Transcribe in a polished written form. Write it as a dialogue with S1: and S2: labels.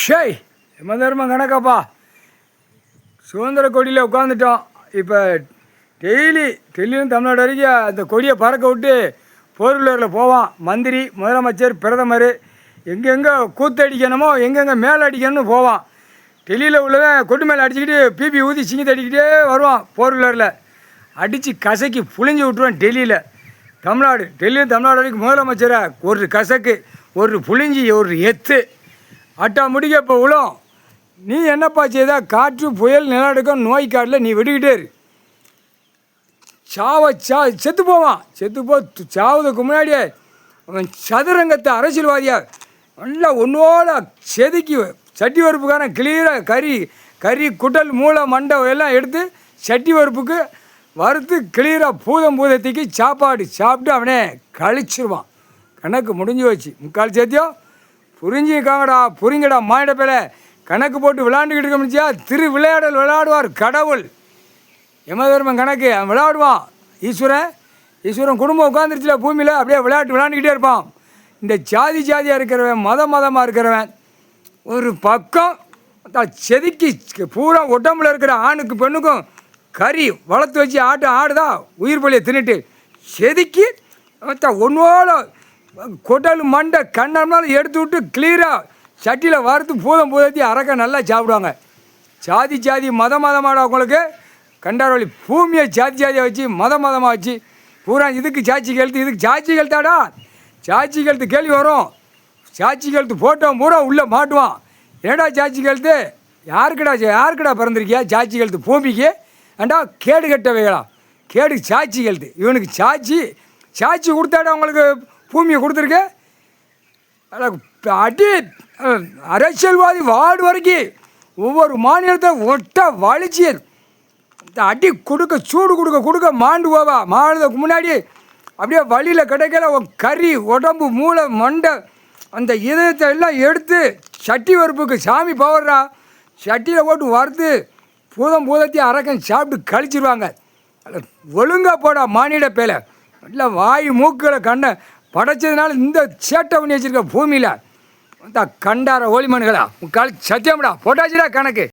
S1: ஷேய் எமதர்மம் கணக்காப்பா. சுதந்திர கொடியில் உட்காந்துட்டோம். இப்போ டெல்லியும் தமிழ்நாடு வரைக்கும் அந்த கொடியை பறக்க விட்டு போர்வீலரில் போவான். மந்திரி, முதலமைச்சர், பிரதமர் எங்கெங்கே கூத்தடிக்கணுமோ எங்கெங்கே மேலே அடிக்கணும்னு போவான். டெல்லியில் உள்ளவன் கொட்டு மேலே அடிச்சுக்கிட்டு பிபி ஊதி சிங்கத்தை அடிக்கிட்டே வருவான். போர்வீலரில் அடித்து கசக்கி புழிஞ்சு விட்ருவான். டெல்லியும் தமிழ்நாடு வரைக்கும் முதலமைச்சரை ஒரு கசக்கு, ஒரு புழிஞ்சி, ஒரு எத்து அட்டா முடிக்க இப்போ விழும். நீ என்னப்பா செய்தா? காற்று, புயல், நிலநடுக்கம், நோய் காட்டில் நீ விட்டுக்கிட்டே இரு. செத்து போவான். சாவதுக்கு முன்னாடியே அவன் சதுரங்கத்தை அரசியல்வாதியாக நல்லா ஒன்றோட செதுக்கி சட்டி வறுப்புக்கான கிளியராக கறி குட்டல் மூளை மண்டை எல்லாம் எடுத்து சட்டி வறுப்புக்கு வறுத்து கிளியராக பூதத்துக்கு சாப்பாடு சாப்பிட்டு அவனே கழிச்சிருவான். கணக்கு முடிஞ்சு வச்சு முக்கால் சேர்த்தியோ புரிங்கடா மானிட பேல கணக்கு போட்டு விளையாண்டுக்கிட்டு இருக்க முடிச்சா விளையாடல் விளையாடுவார் கடவுள். யமதர்மன் கணக்கு அவன் விளையாடுவான். ஈஸ்வரன் குடும்பம் உட்காந்துருச்சுல பூமியில் அப்படியே விளையாண்டுக்கிட்டே இருப்பான். இந்த ஜாதியாக இருக்கிறவன் மதமாக இருக்கிறவன் ஒரு பக்கம் செதுக்கி பூரா உடம்புல இருக்கிற ஆணுக்கு பெண்ணுக்கும் கறி வளர்த்து வச்சு ஆடுதா உயிர் பலியை தின்னுட்டு செதுக்கி ஒன்றோட கொட்டல் மண்டை கண்ணாலும் எடுத்து விட்டு கிளியராக சட்டியில் வறுத்து பூதத்தி அறக்க நல்லா சாப்பிடுவாங்க. ஜாதி மதமாட அவங்களுக்கு கண்டாரவழி பூமியை ஜாதியாக வச்சு மதமாக வச்சு பூரா இதுக்கு சாட்சி கழுத்தாடா சாட்சி கழுத்து கேள்வி வரும். சாட்சி கழுத்து போட்டோம் பூரா உள்ளே மாட்டுவான். ஏடா சாட்சி கழுத்து யாருக்கடா பிறந்திருக்கியா? சாட்சி கழுத்து பூமிக்கு ஏண்டா கேடு கட்டவைகளா? கேடு சாட்சி கழுத்து. இவனுக்கு சாட்சி கொடுத்தாடா அவங்களுக்கு பூமியை கொடுத்துருக்கு. அடி அரசியல்வாதி வார்டு வரைக்கும் ஒவ்வொரு மாநிலத்தை ஒட்ட வலிச்சு அடி சூடு கொடுக்க மாண்டு போவா. மாநிலத்துக்கு முன்னாடி அப்படியே வழியில் கிடைக்கல கறி உடம்பு மூளை மண்டை அந்த இதயத்தை எல்லாம் எடுத்து சட்டி வறுப்புக்கு சாமி பவர்றா சட்டியில் போட்டு வறுத்து பூதத்தையும் அரக்கம் சாப்பிட்டு கழிச்சிருவாங்க. ஒழுங்காக போடா மானிட பேல இல்லை வாய் மூக்களை கண்ணை படைச்சதுனால இந்த சேட்டை பண்ணி வச்சுருக்க பூமியில் கண்டார ஓலிமன்களா சத்தியம்டா போட்டாச்சுடா கணக்கு.